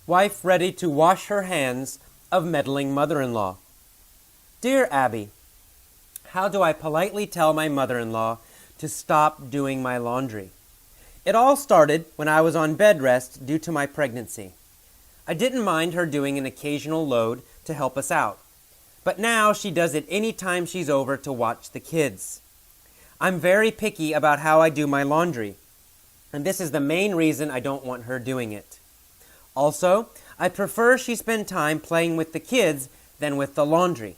Wife ready to wash her hands of meddling mother-in-law. Dear Abby, how do I politely tell my mother-in-law to stop doing my laundry? It all started when I was on bed rest due to my pregnancy. I didn't mind her doing an occasional load to help us out, but now she does it any time she's over to watch the kids. I'm very picky about how I do my laundry, and this is the main reason I don't want her doing it. Also, I prefer she spend time playing with the kids than with the laundry.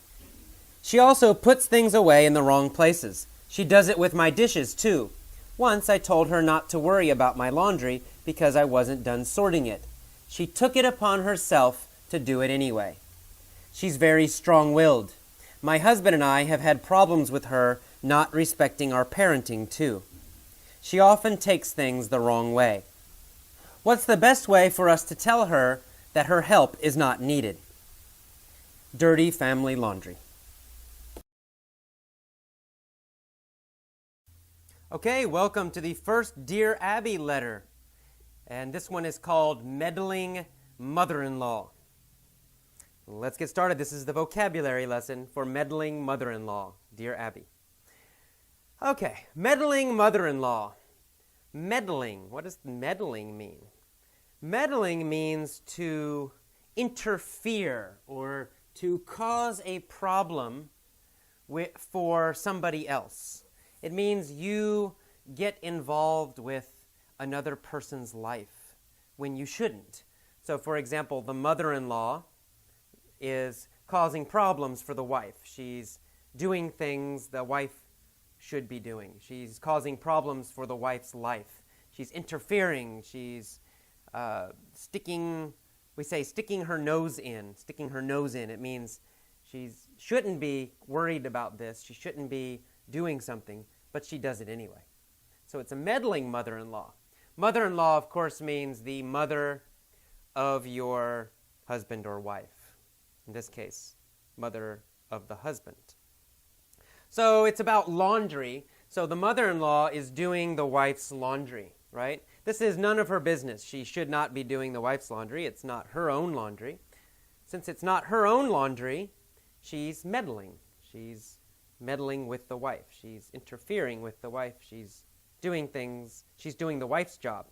She also puts things away in the wrong places. She does it with my dishes, too. Once I told her not to worry about my laundry because I wasn't done sorting it. She took it upon herself to do it anyway. She's very strong-willed. My husband and I have had problems with her not respecting our parenting, too. She often takes things the wrong way. What's the best way for us to tell her that her help is not needed? Dirty family laundry. Okay, welcome to the first Dear Abby letter. And this one is called Meddling Mother-in-Law. Let's get started. This is the vocabulary lesson for meddling mother-in-law. Dear Abby. Okay, meddling mother-in-law. Meddling. What does meddling mean? Meddling means to interfere or to cause a problem for somebody else. It means you get involved with another person's life when you shouldn't. So, for example, the mother-in-law is causing problems for the wife. She's doing things the wife should be doing. She's causing problems for the wife's life. She's interfering. She's sticking her nose in. Sticking her nose in. It means she shouldn't be worried about this. She shouldn't be doing something, but she does it anyway. So it's a meddling mother-in-law. Mother-in-law, of course, means the mother of your husband or wife. In this case, mother of the husband. So it's about laundry. So the mother-in-law is doing the wife's laundry, right? This is none of her business. She should not be doing the wife's laundry. It's not her own laundry. Since it's not her own laundry, she's meddling. She's meddling with the wife. She's interfering with the wife. She's doing the wife's job.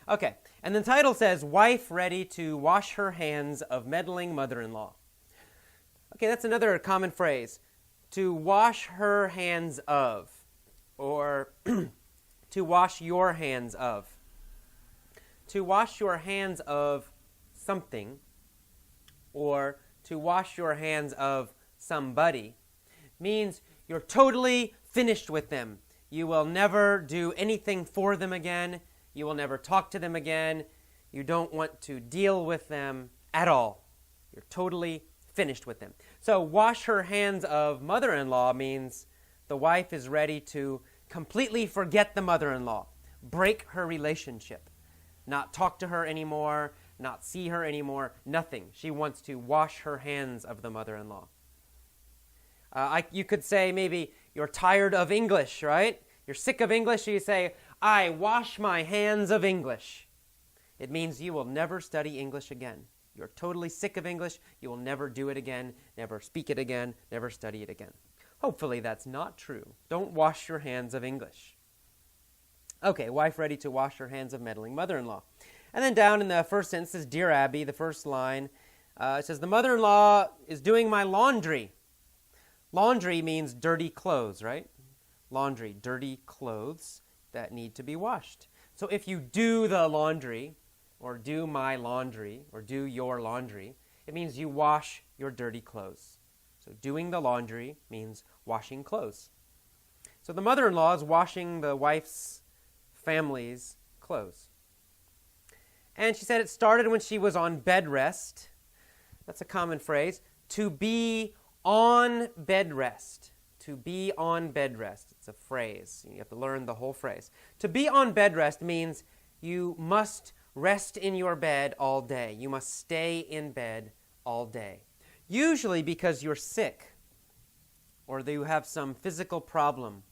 Okay, and the title says, Wife Ready to Wash Her Hands of Meddling Mother-in-Law. Okay, that's another common phrase. To wash her hands of, or to wash your hands of. To wash your hands of something, or to wash your hands of somebody, means you're totally finished with them. You will never do anything for them again. You will never talk to them again. You don't want to deal with them at all. You're totally finished with them. So wash her hands of mother-in-law means the wife is ready to completely forget the mother-in-law, break her relationship, not talk to her anymore, not see her anymore, nothing. She wants to wash her hands of the mother-in-law. You could say maybe you're tired of English, right? You're sick of English, so you say, I wash my hands of English. It means you will never study English again. You're totally sick of English. You will never do it again, never speak it again, never study it again. Hopefully that's not true. Don't wash your hands of English. Okay, wife ready to wash her hands of meddling mother-in-law. And then down in the first sentence is Dear Abby, the first line. It says, the mother-in-law is doing my laundry. Laundry means dirty clothes, right? Laundry, dirty clothes that need to be washed. So if you do the laundry, or do my laundry, or do your laundry, it means you wash your dirty clothes. So doing the laundry means washing clothes. So the mother-in-law is washing the wife's family's clothes. And she said it started when she was on bed rest. That's a common phrase. To be on bed rest. To be on bed rest. It's a phrase. You have to learn the whole phrase. To be on bed rest means you must rest in your bed all day. You must stay in bed all day. Usually because you're sick or you have some physical problem,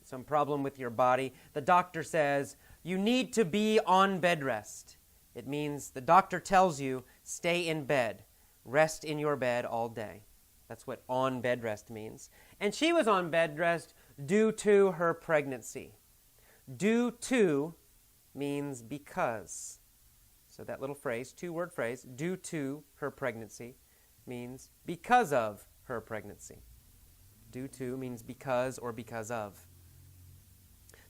some problem with your body. The doctor says, you need to be on bed rest. It means the doctor tells you, stay in bed, rest in your bed all day. That's what on bed rest means. And she was on bed rest due to her pregnancy. Due to means because. So that little phrase, two-word phrase, due to her pregnancy, means because of her pregnancy. Due to means because or because of.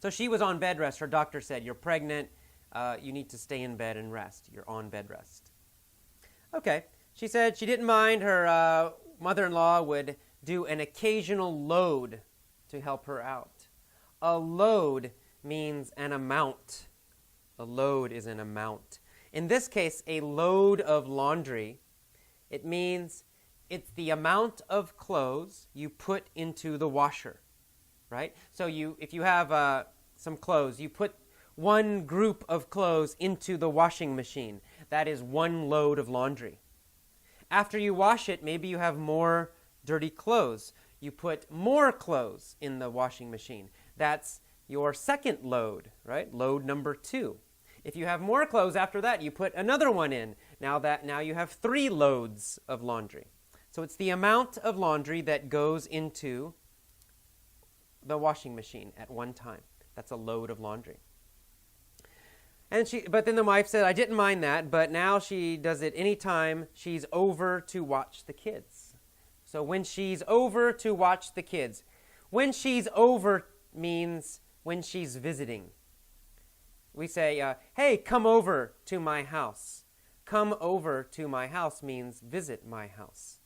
So she was on bed rest. Her doctor said, you're pregnant. You need to stay in bed and rest. You're on bed rest. Okay. She said she didn't mind her mother-in-law would do an occasional load to help her out. A load means an amount. A load is an amount. In this case, a load of laundry, it means it's the amount of clothes you put into the washer, right? So if you have some clothes, you put one group of clothes into the washing machine. That is one load of laundry. After you wash it, maybe you have more dirty clothes. You put more clothes in the washing machine. That's your second load, right? Load number 2. If you have more clothes after that, you put another one in. Now you have 3 loads of laundry. So it's the amount of laundry that goes into the washing machine at one time. That's a load of laundry. But then the wife said, I didn't mind that, but now she does it anytime she's over to watch the kids. So when she's over to watch the kids. When she's over means when she's visiting. We say, hey, come over to my house. Come over to my house means visit my house.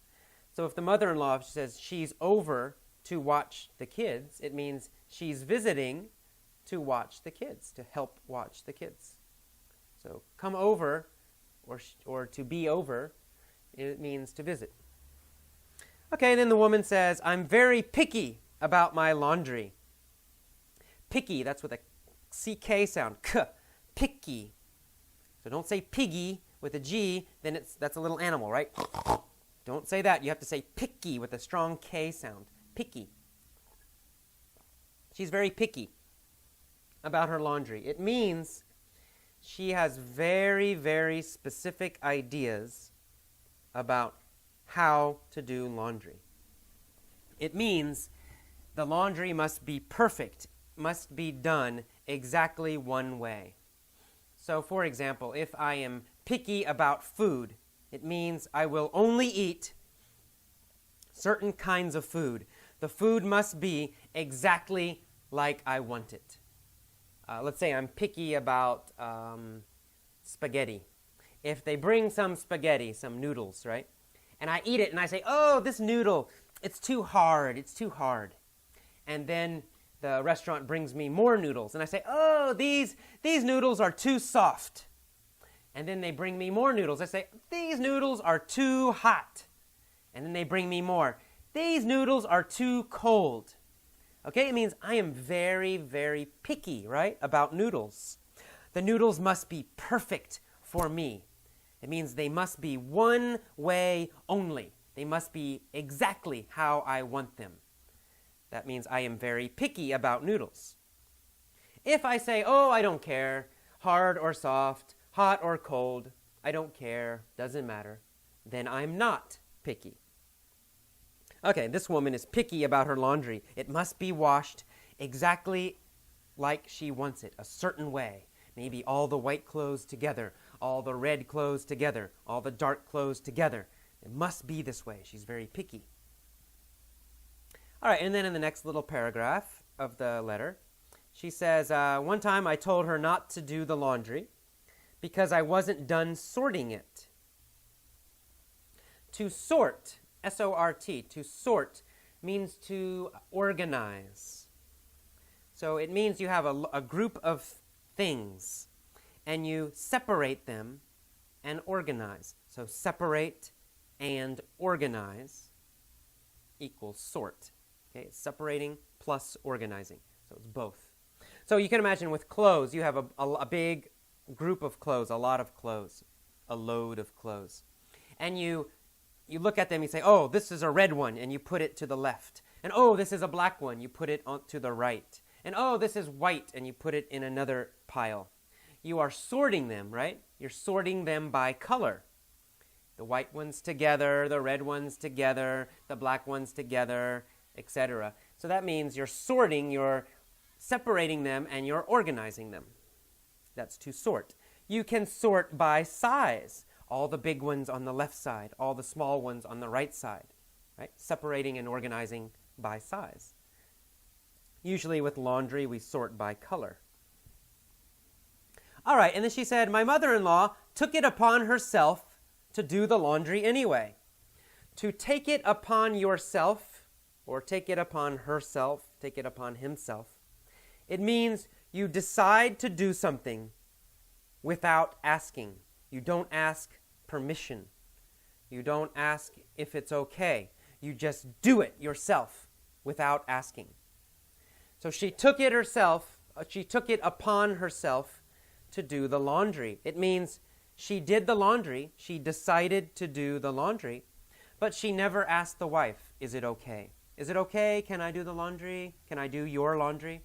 So if the mother-in-law says she's over to watch the kids, it means she's visiting to watch the kids, to help watch the kids. So come over or to be over, it means to visit. Okay, then the woman says, I'm very picky about my laundry. Picky, that's with a CK sound. K, picky. So don't say piggy with a G, then that's a little animal, right? Don't say that. You have to say picky with a strong K sound. Picky. She's very picky about her laundry. It means she has very, very specific ideas about how to do laundry. It means the laundry must be perfect, must be done exactly one way. So, for example, if I am picky about food, it means I will only eat certain kinds of food. The food must be exactly like I want it. Let's say I'm picky about spaghetti. If they bring some spaghetti, some noodles, right? And I eat it and I say, oh, this noodle, it's too hard. And then the restaurant brings me more noodles. And I say, oh, these noodles are too soft. And then they bring me more noodles. I say, these noodles are too hot. And then they bring me more. These noodles are too cold. Okay, it means I am very, very picky, right, about noodles. The noodles must be perfect for me. It means they must be one way only. They must be exactly how I want them. That means I am very picky about noodles. If I say, oh, I don't care, hard or soft, hot or cold, I don't care, doesn't matter, then I'm not picky. Okay, this woman is picky about her laundry. It must be washed exactly like she wants it, a certain way. Maybe all the white clothes together, all the red clothes together, all the dark clothes together. It must be this way. She's very picky. All right, and then in the next little paragraph of the letter, she says, one time I told her not to do the laundry because I wasn't done sorting it. To sort, S-O-R-T, to sort means to organize. So it means you have a group of things and you separate them and organize. So separate and organize equals sort. Okay, it's separating plus organizing. So it's both. So you can imagine with clothes, you have a big group of clothes, a lot of clothes, a load of clothes. And you look at them, you say, oh, this is a red one, and you put it to the left. And oh, this is a black one, you put it to the right. And oh, this is white, and you put it in another pile. you are sorting them, right? You're sorting them by color. The white ones together, the red ones together, the black ones together, etc. So that means you're sorting, you're separating them, and you're organizing them. That's to sort. You can sort by size. All the big ones on the left side, all the small ones on the right side, right? Separating and organizing by size. Usually with laundry, we sort by color. All right, and then she said, my mother-in-law took it upon herself to do the laundry anyway. To take it upon yourself, or take it upon herself, take it upon himself, it means you decide to do something without asking. You don't ask permission. You don't ask if it's okay. You just do it yourself without asking. So she took it herself, she took it upon herself to do the laundry. It means she did the laundry, she decided to do the laundry, but she never asked the wife, is it okay? Is it okay? Can I do the laundry? Can I do your laundry?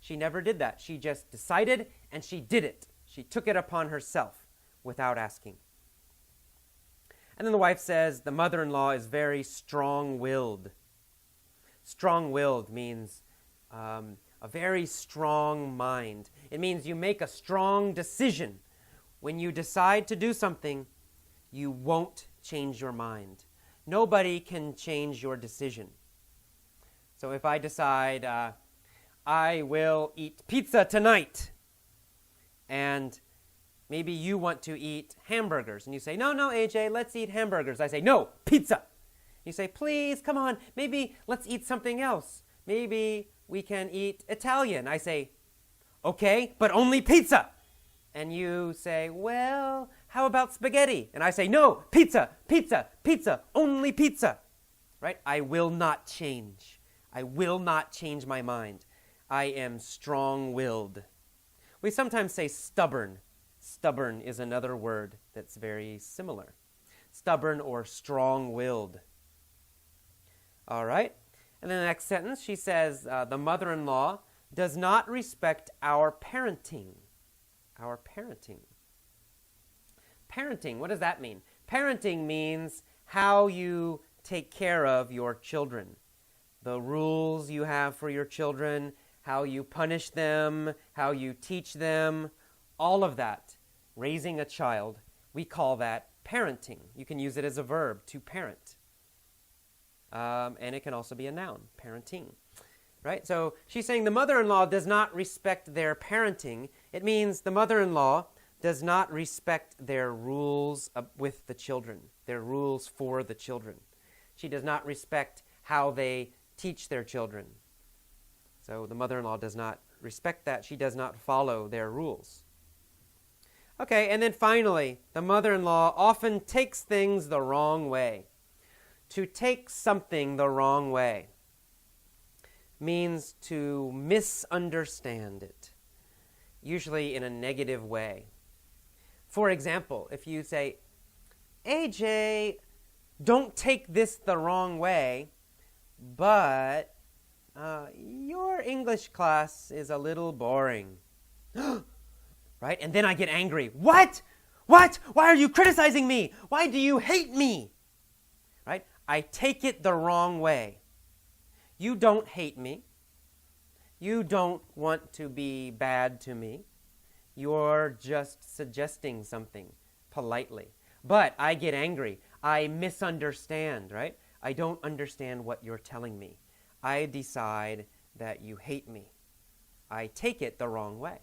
She never did that. She just decided and she did it. She took it upon herself without asking. And then the wife says the mother-in-law is very strong-willed. Strong-willed means a very strong mind. It means you make a strong decision. When you decide to do something, you won't change your mind. Nobody can change your decision. So if I decide I will eat pizza tonight, and maybe you want to eat hamburgers, and you say, no, AJ, let's eat hamburgers. I say, no, pizza. You say, please, come on, maybe let's eat something else. Maybe we can eat Italian. I say, okay, but only pizza. And you say, well, how about spaghetti? And I say, no, pizza, pizza, pizza, only pizza. Right? I will not change. I will not change my mind. I am strong-willed. We sometimes say stubborn. Stubborn is another word that's very similar. Stubborn or strong-willed. All right. And then the next sentence, she says, the mother-in-law does not respect our parenting. Our parenting. Parenting, what does that mean? Parenting means how you take care of your children. The rules you have for your children, how you punish them, how you teach them, all of that. Raising a child, we call that parenting. You can use it as a verb, to parent. And it can also be a noun, parenting. Right? So she's saying the mother-in-law does not respect their parenting. It means the mother-in-law does not respect their rules with the children, their rules for the children. She does not respect how they teach their children. So the mother-in-law does not respect that. She does not follow their rules. Okay, and then finally, the mother-in-law often takes things the wrong way. To take something the wrong way means to misunderstand it, usually in a negative way. For example, if you say, AJ, don't take this the wrong way, but your English class is a little boring. Right? And then I get angry. What? What? Why are you criticizing me? Why do you hate me? Right? I take it the wrong way. You don't hate me. You don't want to be bad to me. You're just suggesting something politely. But I get angry. I misunderstand, right? I don't understand what you're telling me. I decide that you hate me. I take it the wrong way.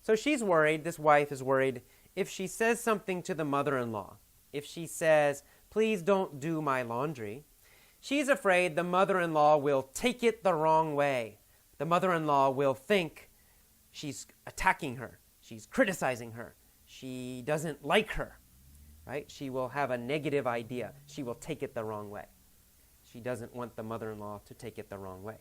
So she's worried, this wife is worried, if she says something to the mother-in-law, if she says, please don't do my laundry, she's afraid the mother-in-law will take it the wrong way. The mother-in-law will think she's attacking her. She's criticizing her. She doesn't like her, right? She will have a negative idea. She will take it the wrong way. She doesn't want the mother-in-law to take it the wrong way.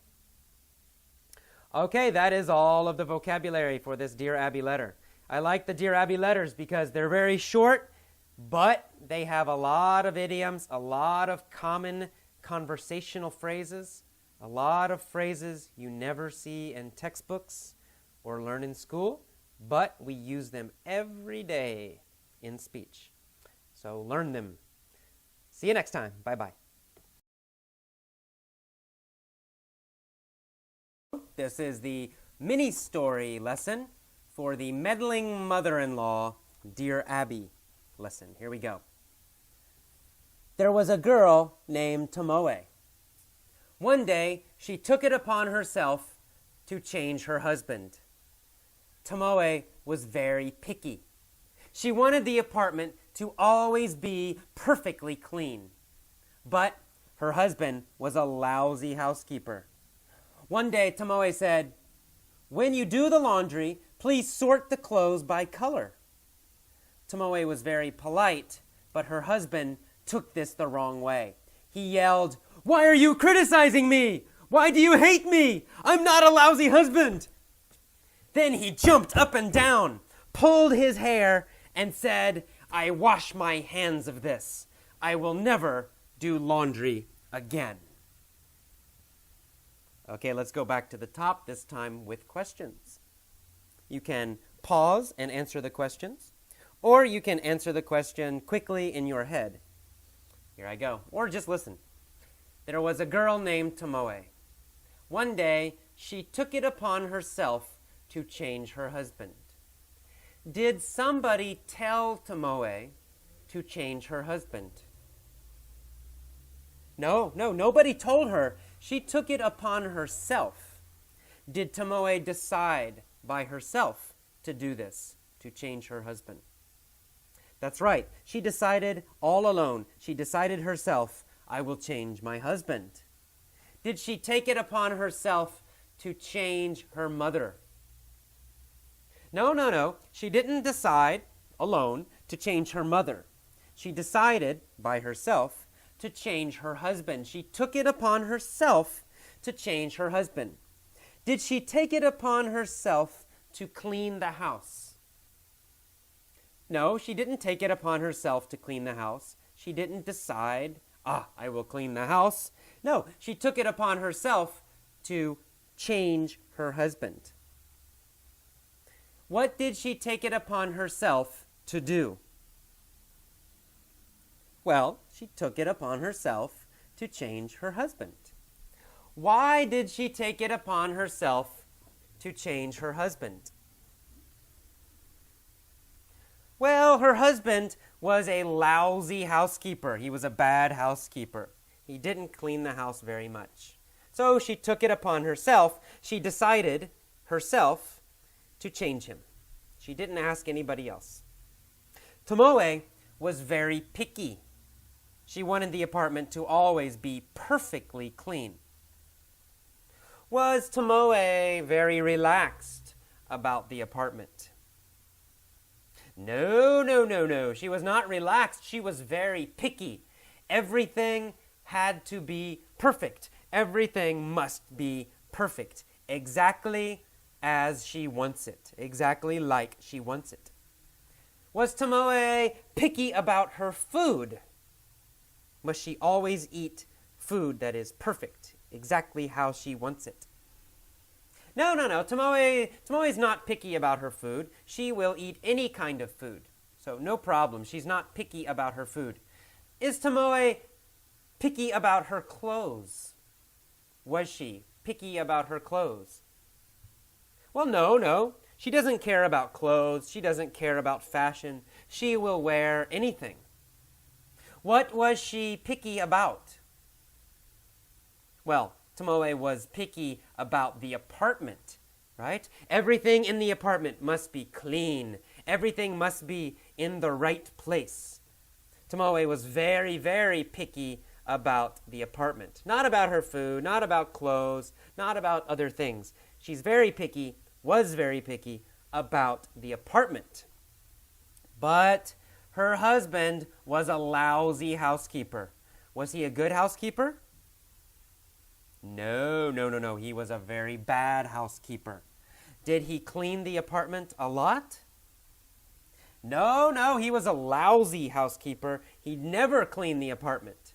Okay, that is all of the vocabulary for this Dear Abby letter. I like the Dear Abby letters because they're very short, but they have a lot of idioms, a lot of common conversational phrases, a lot of phrases you never see in textbooks or learn in school, but we use them every day in speech. So learn them. See you next time. Bye-bye. This is the mini story lesson for the Meddling Mother-in-Law, Dear Abby lesson. Here we go. There was a girl named Tomoe. One day, she took it upon herself to change her husband. Tomoe was very picky. She wanted the apartment to always be perfectly clean. But her husband was a lousy housekeeper. One day, Tomoe said, "When you do the laundry, please sort the clothes by color." Tomoe was very polite, but her husband took this the wrong way. He yelled, "Why are you criticizing me? Why do you hate me? I'm not a lousy husband." Then he jumped up and down, pulled his hair, and said, "I wash my hands of this. I will never do laundry again." Okay, let's go back to the top, this time with questions. You can pause and answer the questions, or you can answer the question quickly in your head. Here I go. Or just listen. There was a girl named Tomoe. One day, she took it upon herself to change her husband. Did somebody tell Tomoe to change her husband? No, nobody told her. She took it upon herself. Did Tomoe decide by herself to do this, to change her husband? That's right. She decided all alone. She decided herself, "I will change my husband." Did she take it upon herself to change her mother? No. She didn't decide alone to change her mother. She decided by herself to change her husband. She took it upon herself to change her husband. Did she take it upon herself to clean the house? No, she didn't take it upon herself to clean the house. She didn't decide, I will clean the house. No, she took it upon herself to change her husband. What did she take it upon herself to do? Well, she took it upon herself to change her husband. Why did she take it upon herself to change her husband? Well, her husband was a lousy housekeeper. He was a bad housekeeper. He didn't clean the house very much. So she took it upon herself. She decided herself to change him. She didn't ask anybody else. Tomoe was very picky. She wanted the apartment to always be perfectly clean. Was Tomoe very relaxed about the apartment? No. She was not relaxed. She was very picky. Everything had to be perfect. Everything must be perfect. Exactly as she wants it. Exactly like she wants it. Was Tomoe picky about her food? Must she always eat food that is perfect, exactly how she wants it? No. Tomoe's not picky about her food. She will eat any kind of food. So no problem. She's not picky about her food. Is Tomoe picky about her clothes? Was she picky about her clothes? Well, no. She doesn't care about clothes. She doesn't care about fashion. She will wear anything. What was she picky about? Well, Tomoe was picky about the apartment, right? Everything in the apartment must be clean. Everything must be in the right place. Tomoe was very, very picky about the apartment. Not about her food, not about clothes, not about other things. She's very picky, was very picky about the apartment. But her husband was a lousy housekeeper. Was he a good housekeeper? No. He was a very bad housekeeper. Did he clean the apartment a lot? No. He was a lousy housekeeper. He never cleaned the apartment.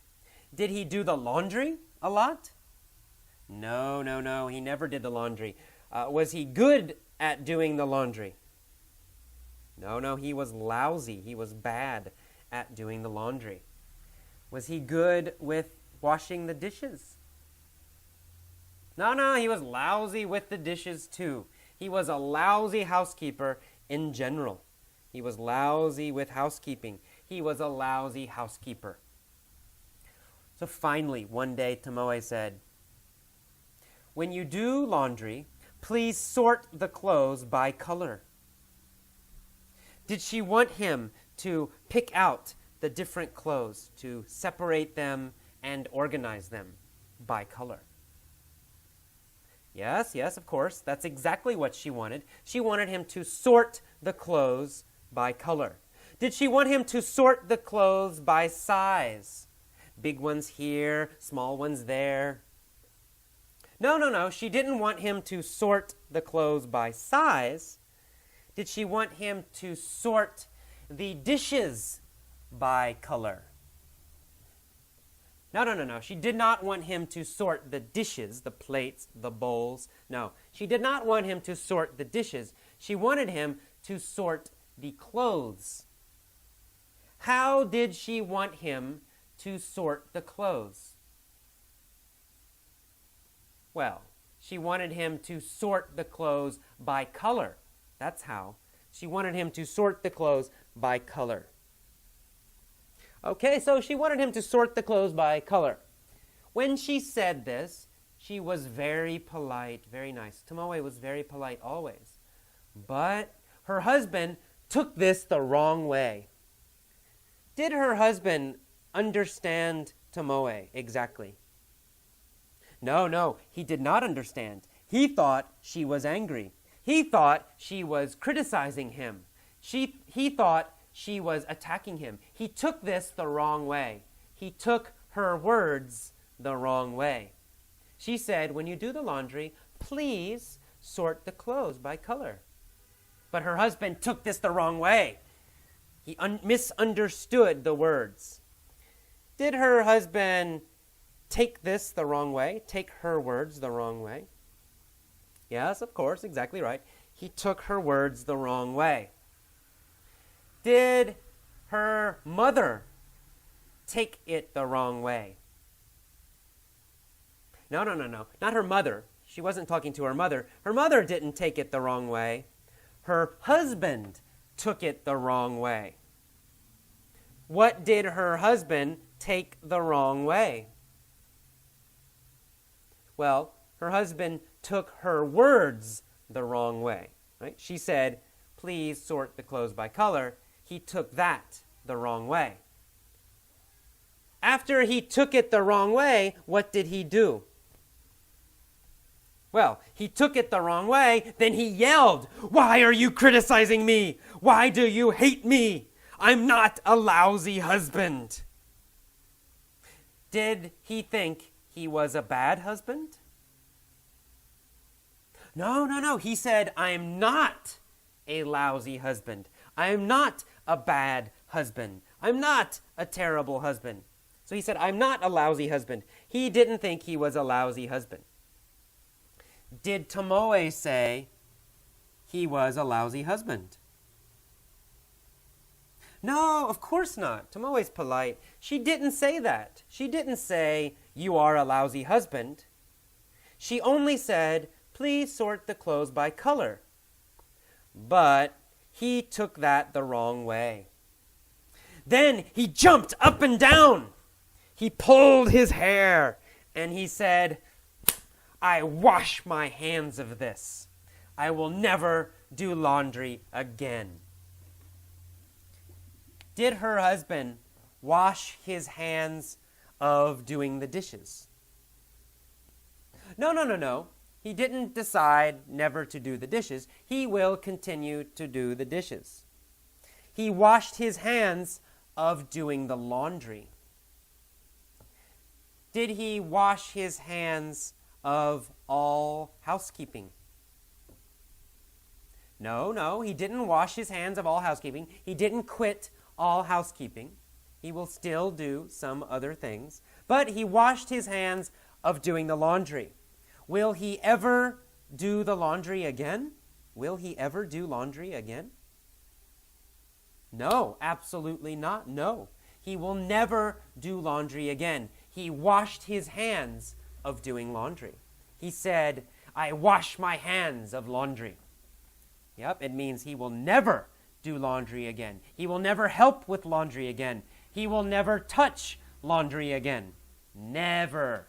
Did he do the laundry a lot? No. He never did the laundry. Was he good at doing the laundry? No, no, he was lousy. He was bad at doing the laundry. Was he good with washing the dishes? No, no, he was lousy with the dishes too. He was a lousy housekeeper in general. He was lousy with housekeeping. He was a lousy housekeeper. So finally, one day, Tomoe said, "When you do laundry, please sort the clothes by color." Did she want him to pick out the different clothes, to separate them and organize them by color? Yes, yes, of course. That's exactly what she wanted. She wanted him to sort the clothes by color. Did she want him to sort the clothes by size? Big ones here, small ones there. No, no, no. She didn't want him to sort the clothes by size. Did she want him to sort the dishes by color? No, no, no, no. She did not want him to sort the dishes, the plates, the bowls. No, she did not want him to sort the dishes. She wanted him to sort the clothes. How did she want him to sort the clothes? Well, she wanted him to sort the clothes by color. That's how. She wanted him to sort the clothes by color. Okay, so she wanted him to sort the clothes by color. When she said this, she was very polite, very nice. Tomoe was very polite always. But her husband took this the wrong way. Did her husband understand Tomoe exactly? No, no, he did not understand. He thought she was angry. He thought she was criticizing him. He thought she was attacking him. He took this the wrong way. He took her words the wrong way. She said, "When you do the laundry, please sort the clothes by color." But her husband took this the wrong way. He misunderstood the words. Did her husband take this the wrong way? Take her words the wrong way? Yes, of course, exactly right. He took her words the wrong way. Did her mother take it the wrong way? No, no, no, no. Not her mother. She wasn't talking to her mother. Her mother didn't take it the wrong way. Her husband took it the wrong way. What did her husband take the wrong way? Well, her husband took her words the wrong way. Right? She said, "Please sort the clothes by color." He took that the wrong way. After he took it the wrong way, what did he do? Well, he took it the wrong way, then he yelled, "Why are you criticizing me? Why do you hate me? I'm not a lousy husband." Did he think he was a bad husband? No, no, no. He said, "I'm not a lousy husband. I'm not a bad husband. I'm not a terrible husband." So he said, "I'm not a lousy husband." He didn't think he was a lousy husband. Did Tomoe say he was a lousy husband? No, of course not. Tomoe's polite. She didn't say that. She didn't say, "You are a lousy husband." She only said, "Please sort the clothes by color." But he took that the wrong way. Then he jumped up and down. He pulled his hair and he said, "I wash my hands of this. I will never do laundry again." Did her husband wash his hands of doing the dishes? No, no, no, no. He didn't decide never to do the dishes. He will continue to do the dishes. He washed his hands of doing the laundry. Did he wash his hands of all housekeeping? No, no, he didn't wash his hands of all housekeeping. He didn't quit all housekeeping. He will still do some other things. But he washed his hands of doing the laundry. Will he ever do the laundry again? Will he ever do laundry again? No, absolutely not. No. He will never do laundry again. He washed his hands of doing laundry. He said, I wash my hands of laundry. Yep, it means he will never do laundry again. He will never help with laundry again. He will never touch laundry again. Never.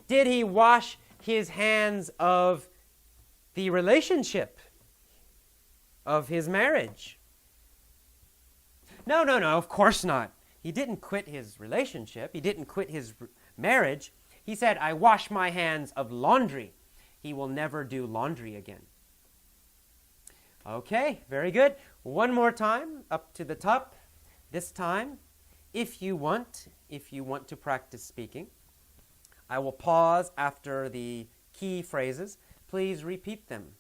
Did he wash his hands of the relationship, of his marriage? No, of course not. He didn't quit his relationship. He didn't quit his marriage. He said, I wash my hands of laundry. He will never do laundry again. Okay, very good. One more time, up to the top. This time, if you want to practice speaking, I will pause after the key phrases. Please repeat them.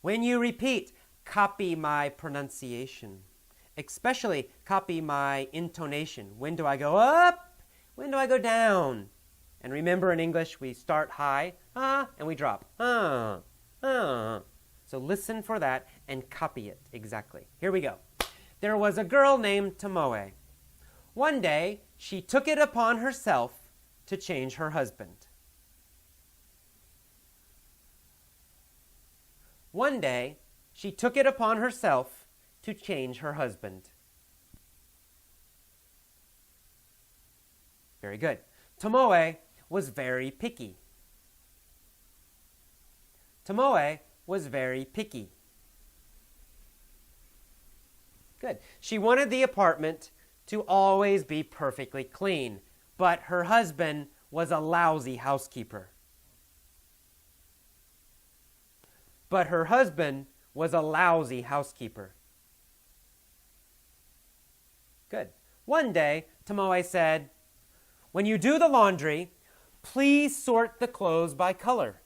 When you repeat, copy my pronunciation. Especially copy my intonation. When do I go up? When do I go down? And remember, in English, we start high, and we drop. So listen for that and copy it exactly. Here we go. There was a girl named Tomoe. One day, she took it upon herself to change her husband. One day, she took it upon herself to change her husband. Very good. Tomoe was very picky. Tomoe was very picky. Good. She wanted the apartment to always be perfectly clean, but her husband was a lousy housekeeper. But her husband was a lousy housekeeper. Good. One day, Tomoe said, when you do the laundry, please sort the clothes by color.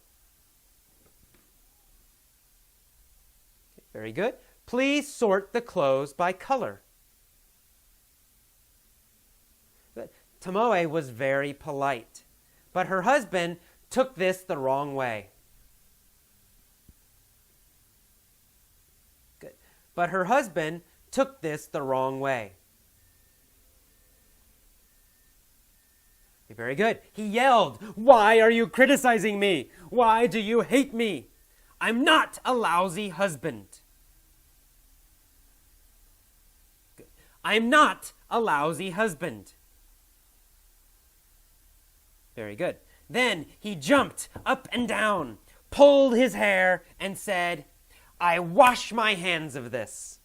Okay, very good. Please sort the clothes by color. Good. Tomoe was very polite, but her husband took this the wrong way. Good. But her husband took this the wrong way. Very good. He yelled, "Why are you criticizing me? Why do you hate me? I'm not a lousy husband." Good. I'm not a lousy husband. Very good. Then he jumped up and down, pulled his hair, and said, I wash my hands of this.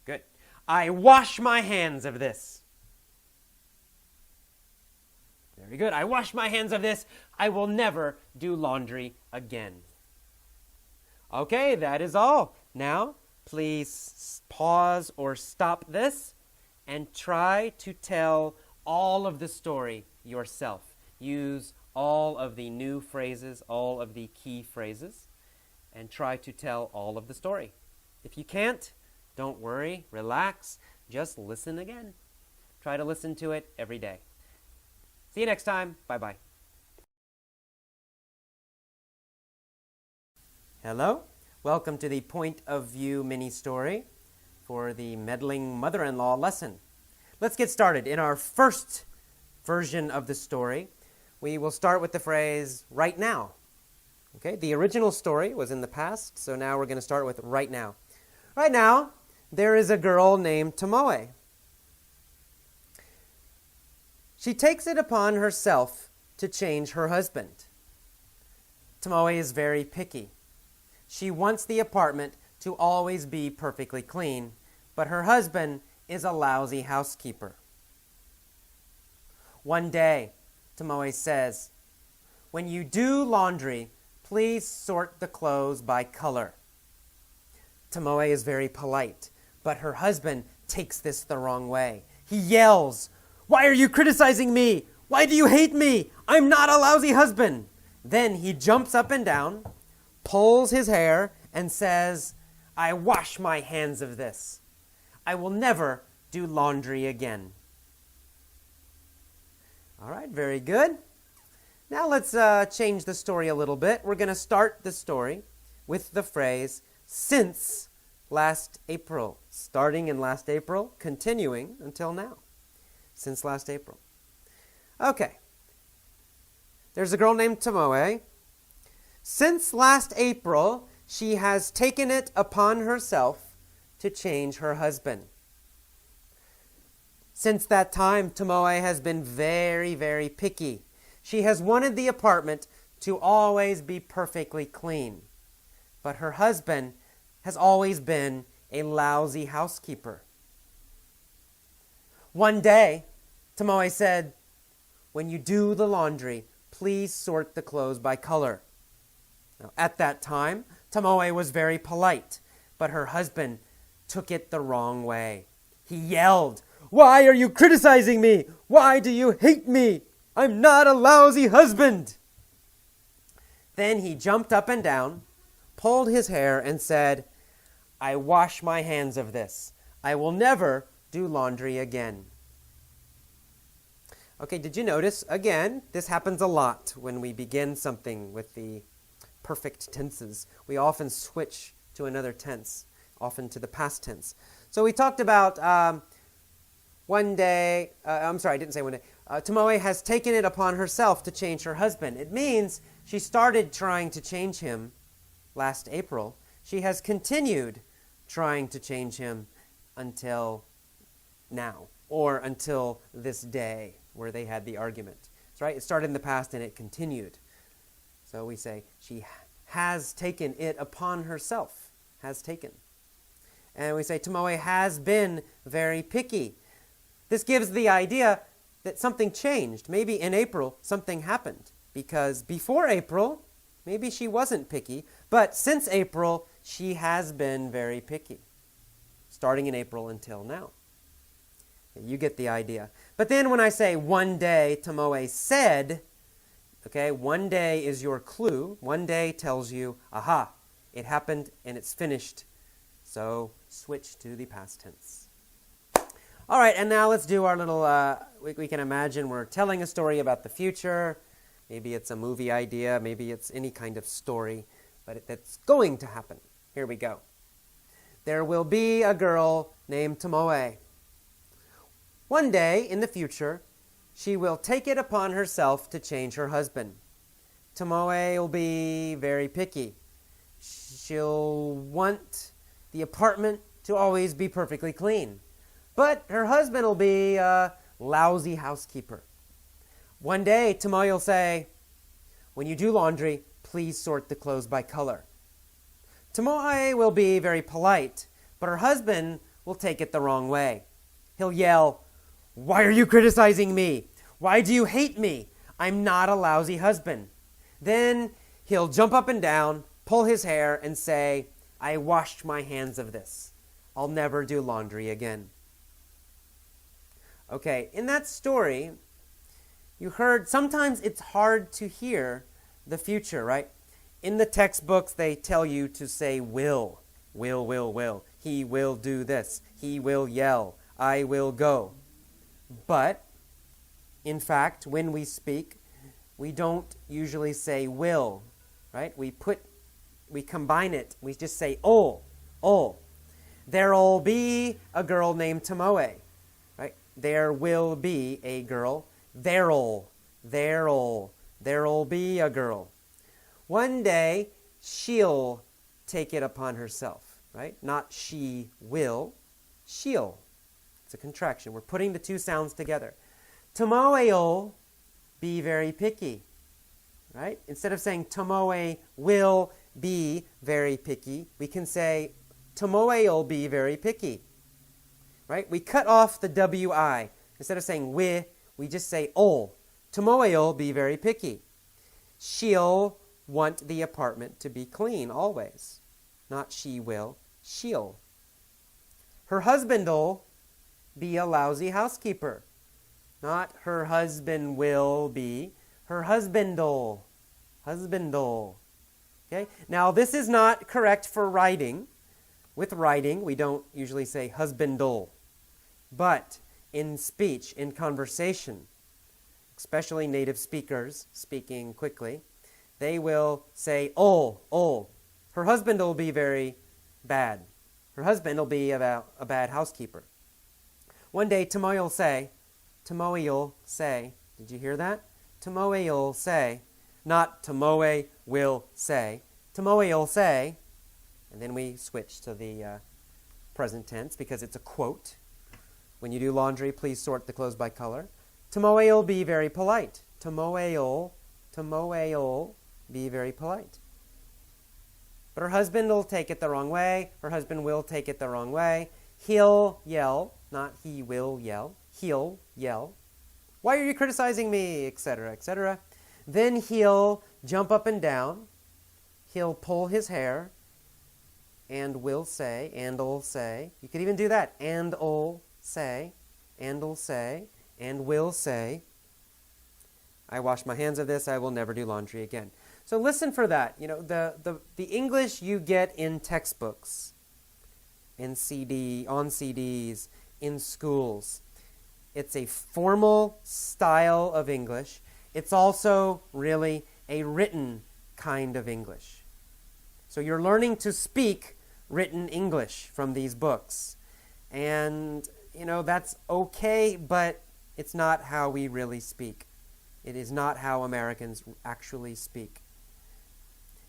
Good. I wash my hands of this. Very good. I wash my hands of this. I will never do laundry again. Okay, that is all. Now, please pause or stop this and try to tell all of the story yourself. Use all of the new phrases, all of the key phrases, and try to tell all of the story. If you can't, don't worry, relax, just listen again. Try to listen to it every day. See you next time. Bye-bye. Hello. Welcome to the Point of View mini story for the Meddling Mother-in-Law lesson. Let's get started. In our first version of the story, we will start with the phrase, right now. Okay, the original story was in the past, so now we're going to start with right now. Right now, there is a girl named Tomoe. She takes it upon herself to change her husband. Tomoe is very picky. She wants the apartment to always be perfectly clean, but her husband is a lousy housekeeper. One day, Tomoe says, when you do laundry, please sort the clothes by color. Tomoe is very polite, but her husband takes this the wrong way. He yells, "Why are you criticizing me? Why do you hate me? I'm not a lousy husband." Then he jumps up and down, pulls his hair, and says, I wash my hands of this. I will never do laundry again. All right, very good. Now let's change the story a little bit. We're going to start the story with the phrase since last April, starting in last April, continuing until now. Since last April. Okay. There's a girl named Tomoe. Since last April, she has taken it upon herself to change her husband. Since that time, Tomoe has been very, very picky. She has wanted the apartment to always be perfectly clean. But her husband has always been a lousy housekeeper. One day, Tomoe said, "When you do the laundry, please sort the clothes by color." Now, at that time, Tomoe was very polite, but her husband took it the wrong way. He yelled, "Why are you criticizing me? Why do you hate me? I'm not a lousy husband." Then he jumped up and down, pulled his hair, and said, "I wash my hands of this. I will never do laundry again." Okay, did you notice? Again, this happens a lot when we begin something with the perfect tenses. We often switch to another tense, often to the past tense. So we talked about one day, I didn't say one day. Tomoe has taken it upon herself to change her husband. It means she started trying to change him last April. She has continued trying to change him until now, or until this day where they had the argument. That's right. It started in the past and it continued. So we say she has taken it upon herself. Has taken. And we say Tomoe has been very picky. This gives the idea that something changed. Maybe in April something happened. Because before April, maybe she wasn't picky. But since April, she has been very picky. Starting in April until now. You get the idea. But then when I say one day, Tomoe said, okay, one day is your clue. One day tells you, aha, it happened and it's finished. So switch to the past tense. All right, and now let's do our little, we can imagine we're telling a story about the future. Maybe it's a movie idea. Maybe it's any kind of story. But it's going to happen. Here we go. There will be a girl named Tomoe. One day in the future, she will take it upon herself to change her husband. Tomoe will be very picky. She'll want the apartment to always be perfectly clean. But her husband will be a lousy housekeeper. One day, Tomoe will say, "When you do laundry, please sort the clothes by color." Tomoe will be very polite, but her husband will take it the wrong way. He'll yell, "Why are you criticizing me? Why do you hate me? I'm not a lousy husband." Then he'll jump up and down, pull his hair, and say, "I washed my hands of this. I'll never do laundry again." Okay, in that story, you heard sometimes it's hard to hear the future, right? In the textbooks, they tell you to say will. Will. He will do this. He will yell. I will go. But, in fact, when we speak, we don't usually say will, right? We combine it. We just say ol. There'll be a girl named Tomoe, right? There will be a girl. There'll be a girl. One day, she'll take it upon herself, right? Not she will, she'll. It's a contraction. We're putting the two sounds together. Tomoe'll be very picky, right? Instead of saying Tomoe will be very picky, we can say Tomoe'll be very picky, right? We cut off the wi. Instead of saying we just say ol. Tomoe'll be very picky. She'll want the apartment to be clean always. Not she will, she'll. Her husband'll be a lousy housekeeper. Not her husband will be, her husband'll. Okay? Now, this is not correct for writing. With writing, we don't usually say husband'll. But in speech, in conversation, especially native speakers speaking quickly, they will say ol. Her husband will be very bad. Her husband will be a bad housekeeper. One day, Tomoe will say, did you hear that? Tomoe will say, not Tomoe will say. Tomoe will say, and then we switch to the present tense because it's a quote. When you do laundry, please sort the clothes by color. Tomoe will be very polite. Tomoe will be very polite. But her husband will take it the wrong way. Her husband will take it the wrong way. He'll yell, not he will yell. He'll yell. Why are you criticizing me? Etc., etc. Then he'll jump up and down. He'll pull his hair. And'll say. You could even do that. And'll say. And will say. I wash my hands of this. I will never do laundry again. So listen for that. You know, the English you get in textbooks, on CDs, in schools. It's a formal style of English. It's also really a written kind of English. So you're learning to speak written English from these books. And, you know, that's okay, but it's not how we really speak. It is not how Americans actually speak.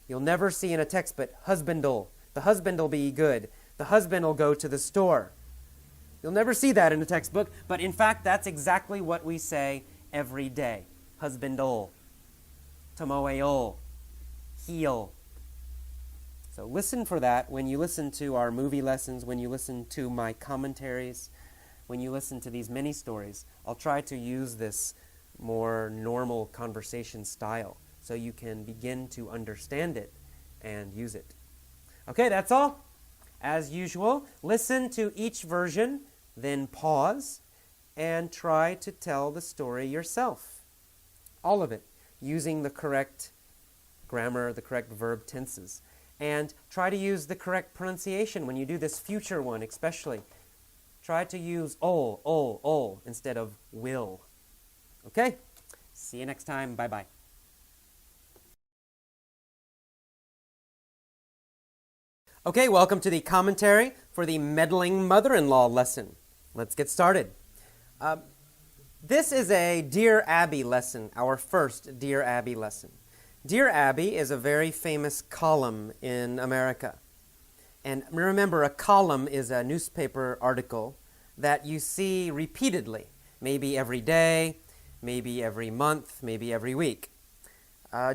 You'll never see in a textbook, husband'll. The husband will be good. The husband will go to the store. You'll never see that in a textbook, but in fact, that's exactly what we say every day. Husband'll. Tomoe'll. He'll. So listen for that when you listen to our movie lessons, when you listen to my commentaries, when you listen to these mini stories. I'll try to use this more normal conversation style so you can begin to understand it and use it. Okay, that's all. As usual, listen to each version, then pause and try to tell the story yourself. All of it, using the correct grammar, the correct verb tenses. And try to use the correct pronunciation when you do this future one, especially. Try to use ol instead of will. Okay? See you next time. Bye-bye. Okay, welcome to the commentary for the Meddling Mother-in-Law lesson. Let's get started. This is a Dear Abby lesson, our first Dear Abby lesson. Dear Abby is a very famous column in America. And remember, a column is a newspaper article that you see repeatedly, maybe every day, maybe every month, maybe every week.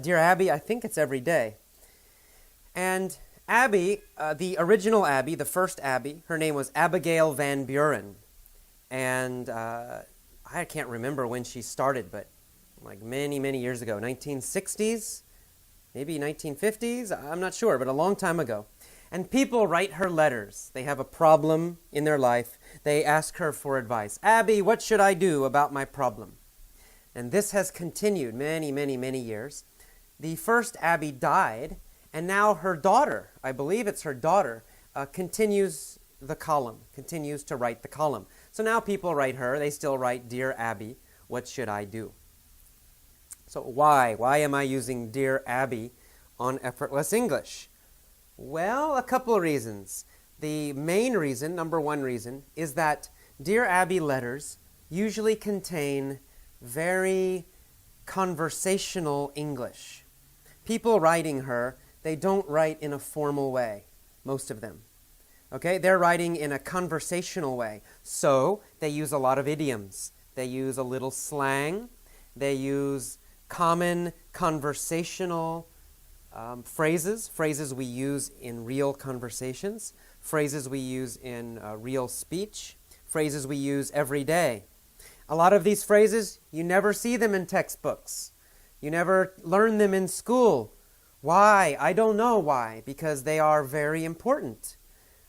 Dear Abby, I think it's every day. And Abby, the original Abby, the first Abby, her name was Abigail Van Buren. And I can't remember when she started, but like many, many years ago, 1960s, maybe 1950s, I'm not sure, but a long time ago. And people write her letters. They have a problem in their life. They ask her for advice. Abby, what should I do about my problem? And this has continued many, many, many years. The first Abby died, and now her daughter, I believe it's her daughter, continues the column, continues to write the column. So now people write her. They still write, Dear Abby, what should I do? So why? Why am I using Dear Abby on Effortless English? Well, a couple of reasons. The main reason, number one reason, is that Dear Abby letters usually contain very conversational English. People writing her, they don't write in a formal way, most of them. Okay, they're writing in a conversational way. So they use a lot of idioms. They use a little slang. They use common conversational phrases we use in real conversations, phrases we use in real speech, phrases we use every day. A lot of these phrases, you never see them in textbooks. You never learn them in school. Why? I don't know why, because they are very important.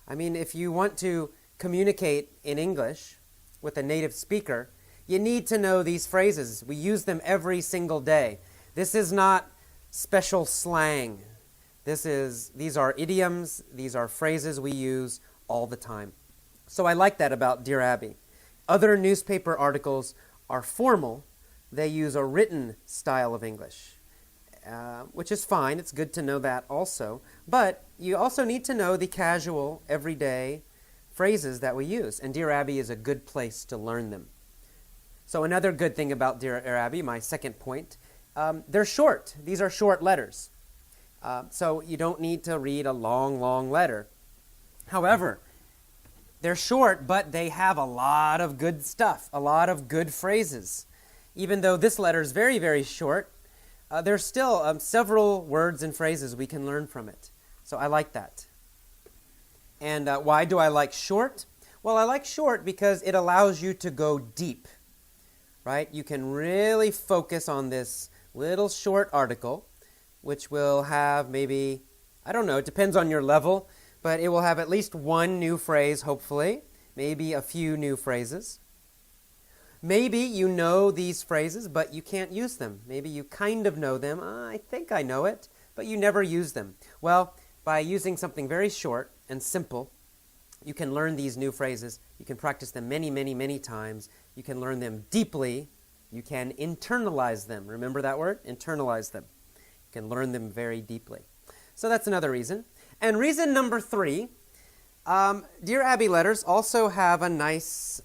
I mean, if you want to communicate in English with a native speaker, you need to know these phrases. We use them every single day. This is not special slang. These are idioms. These are phrases we use all the time. So I like that about Dear Abby. Other newspaper articles are formal. They use a written style of English. which is fine. It's good to know that also. But you also need to know the casual, everyday phrases that we use. And Dear Abby is a good place to learn them. So another good thing about Dear Abby, my second point, they're short. These are short letters. So you don't need to read a long, long letter. However, they're short, but they have a lot of good stuff, a lot of good phrases. Even though this letter is very, very short, there's still several words and phrases we can learn from it. So I like that. And why do I like short? Well, I like short because it allows you to go deep, right? You can really focus on this little short article, which will have maybe, I don't know, it depends on your level, but it will have at least one new phrase, hopefully, maybe a few new phrases. Maybe you know these phrases, but you can't use them. Maybe you kind of know them. I think I know it, but you never use them. Well, by using something very short and simple, you can learn these new phrases. You can practice them many, many, many times. You can learn them deeply. You can internalize them. Remember that word? Internalize them. You can learn them very deeply. So that's another reason. And reason number 3, Dear Abby letters also have a nice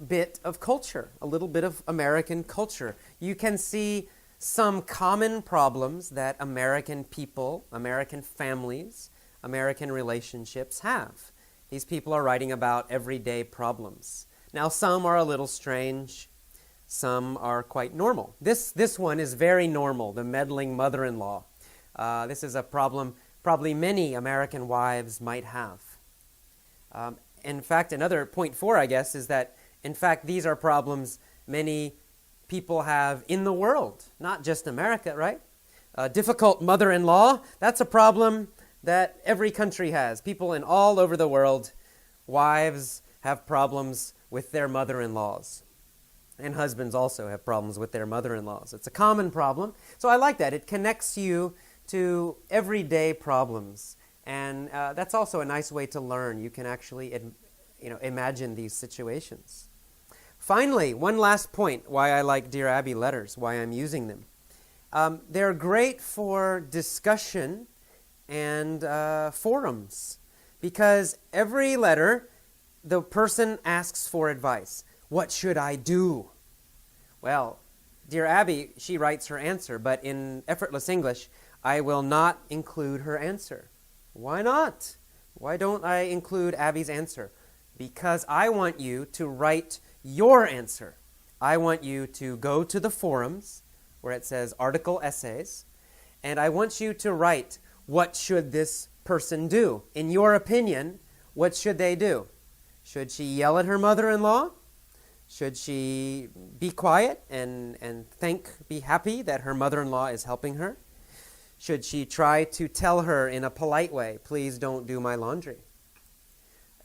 bit of culture, a little bit of American culture. You can see some common problems that American people, American families, American relationships have. These people are writing about everyday problems. Now, some are a little strange. Some are quite normal. This one is very normal, the meddling mother-in-law. This is a problem probably many American wives might have. In fact, another point 4, I guess, is that in fact, these are problems many people have in the world, not just America, right? Difficult mother-in-law, that's a problem that every country has. People in all over the world, wives have problems with their mother-in-laws. And husbands also have problems with their mother-in-laws. It's a common problem. So I like that. It connects you to everyday problems. And that's also a nice way to learn. You can actually imagine these situations. Finally, one last point why I like Dear Abby letters, why I'm using them. They're great for discussion and forums because every letter, the person asks for advice. What should I do? Well, Dear Abby, she writes her answer, but in Effortless English, I will not include her answer. Why not? Why don't I include Abby's answer? Because I want you to write your answer. I want you to go to the forums where it says article essays, and I want you to write, what should this person do? In your opinion, what should they do? Should she yell at her mother-in-law? Should she be quiet and be happy that her mother-in-law is helping her? Should she try to tell her in a polite way, please don't do my laundry?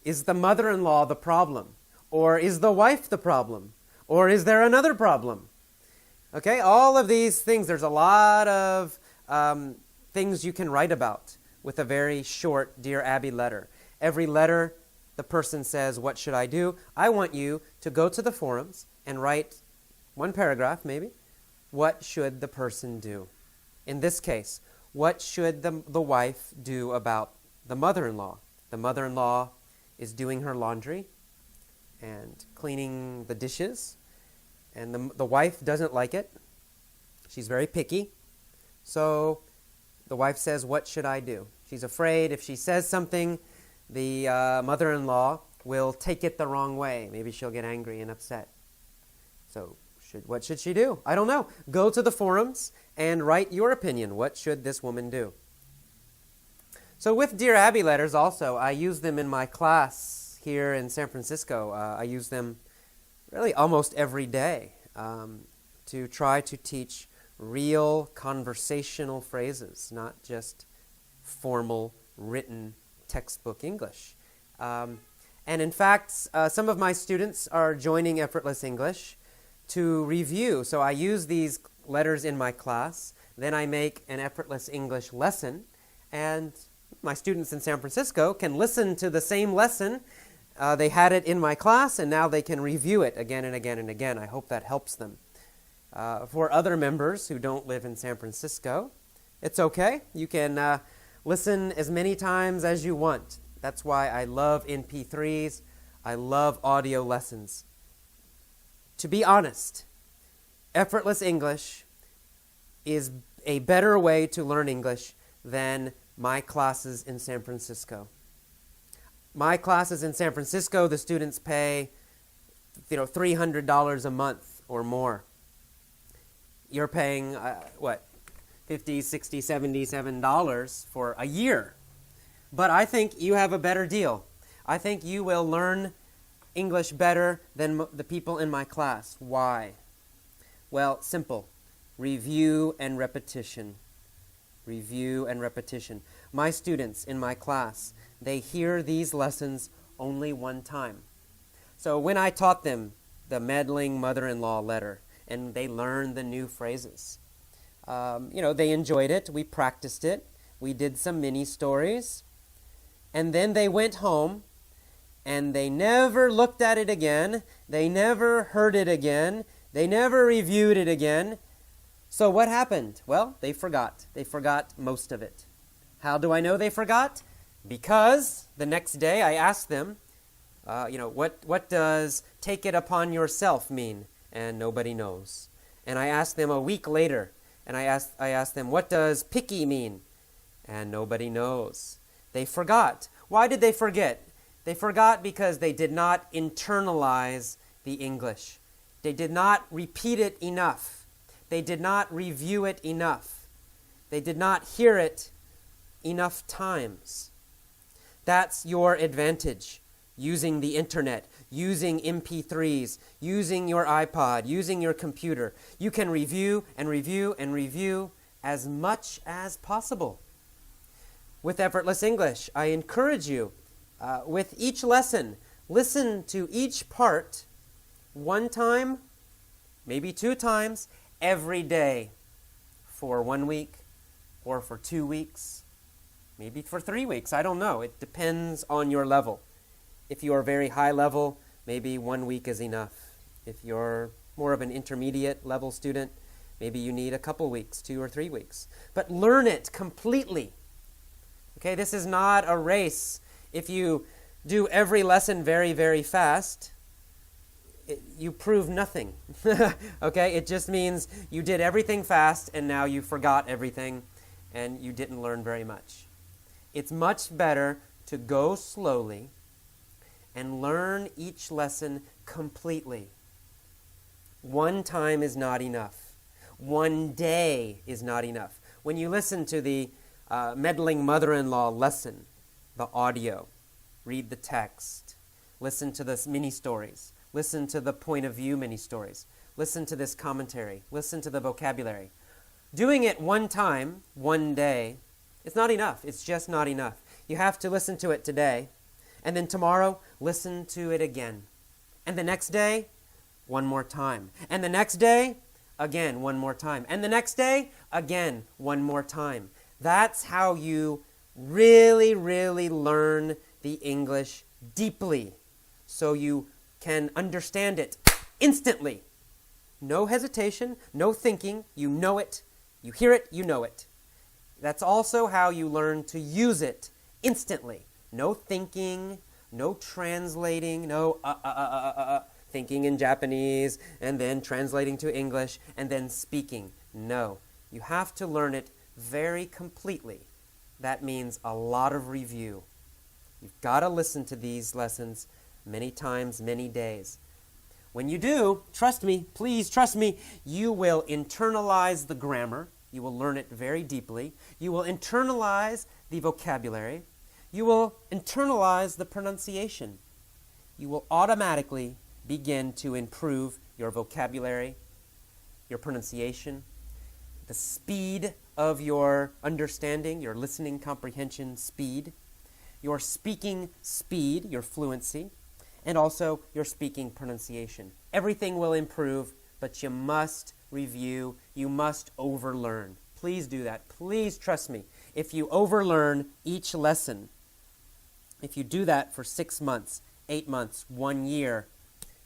Is the mother-in-law the problem? Or is the wife the problem? Or is there another problem? Okay, all of these things, there's a lot of things you can write about with a very short Dear Abby letter. Every letter, the person says, what should I do? I want you to go to the forums and write one paragraph, maybe. What should the person do? In this case, what should the wife do about the mother-in-law? The mother-in-law is doing her laundry and cleaning the dishes, and the wife doesn't like it. She's very picky. So the wife says, what should I do? She's afraid if she says something, the mother-in-law will take it the wrong way. Maybe she'll get angry and upset. So what should she do? I don't know. Go to the forums and write your opinion. What should this woman do? So with Dear Abby letters also, I use them in my class here in San Francisco. I use them really almost every day to try to teach real conversational phrases, not just formal written textbook English. And in fact, some of my students are joining Effortless English to review. So I use these letters in my class, then I make an Effortless English lesson, and my students in San Francisco can listen to the same lesson. They had it in my class, and now they can review it again and again and again. I hope that helps them. For other members who don't live in San Francisco, it's okay. You can listen as many times as you want. That's why I love MP3s. I love audio lessons. To be honest, Effortless English is a better way to learn English than my classes in San Francisco. My classes in San Francisco, the students pay, $300 a month or more. You're paying, $50, $60, $70, $77 for a year. But I think you have a better deal. I think you will learn English better than the people in my class. Why? Well, simple. Review and repetition. Review and repetition. My students in my class, they hear these lessons only one time. So when I taught them the Meddling mother-in-law letter, and they learned the new phrases, they enjoyed it. We practiced it. We did some mini stories. And then they went home, and they never looked at it again. They never heard it again. They never reviewed it again. So what happened? Well, they forgot. They forgot most of it. How do I know they forgot? Because the next day I asked them, what does take it upon yourself mean? And nobody knows. And I asked them a week later, and I asked them, what does picky mean? And nobody knows. They forgot. Why did they forget? They forgot because they did not internalize the English. They did not repeat it enough. They did not review it enough. They did not hear it enough times. That's your advantage. Using the internet, using MP3s, using your iPod, using your computer. You can review and review and review as much as possible. With Effortless English, I encourage you, with each lesson, listen to each part one time, maybe 2 times, every day for 1 week or for 2 weeks, maybe for 3 weeks. I don't know. It depends on your level. If you are very high level, maybe 1 week is enough. If you're more of an intermediate level student, maybe you need a couple weeks, 2 or 3 weeks. But learn it completely. Okay, this is not a race. If you do every lesson very, very fast, you prove nothing. Okay, it just means you did everything fast and now you forgot everything and you didn't learn very much. It's much better to go slowly and learn each lesson completely. 1 time is not enough. 1 day is not enough. When you listen to the Meddling mother-in-law lesson, the audio, read the text, listen to the mini stories, listen to the point of view mini stories, listen to this commentary, listen to the vocabulary. Doing it 1 time, 1 day, it's not enough. It's just not enough. You have to listen to it today. And then tomorrow, listen to it again. And the next day, 1 more time. And the next day, again, 1 more time. And the next day, again, 1 more time. That's how you really, really learn the English deeply, so you can understand it instantly. No hesitation, no thinking. You know it. You hear it, you know it. That's also how you learn to use it instantly. No thinking, no translating, no thinking in Japanese, and then translating to English, and then speaking. No. You have to learn it very completely. That means a lot of review. You've got to listen to these lessons many times, many days. When you do, trust me, please trust me, you will internalize the grammar. You will learn it very deeply. You will internalize the vocabulary. You will internalize the pronunciation. You will automatically begin to improve your vocabulary, your pronunciation, the speed of your understanding, your listening comprehension speed, your speaking speed, your fluency, and also your speaking pronunciation. Everything will improve, but you must review, you must overlearn. Please do that. Please trust me. If you overlearn each lesson, if you do that for 6 months, 8 months, 1 year,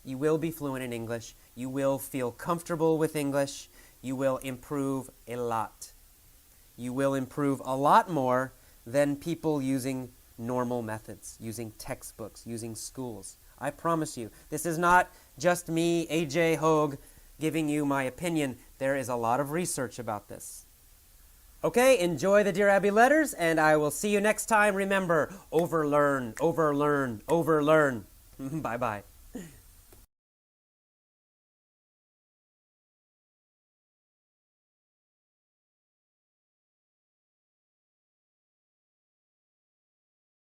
you will be fluent in English. you will feel comfortable with English. You will improve a lot. You will improve a lot more than people using normal methods, using textbooks, using schools. I promise you, this is not just me, A.J. Hogue, giving you my opinion. There is a lot of research about this. Okay, enjoy the Dear Abby letters, and I will see you next time. Remember, overlearn, overlearn, overlearn. Bye-bye.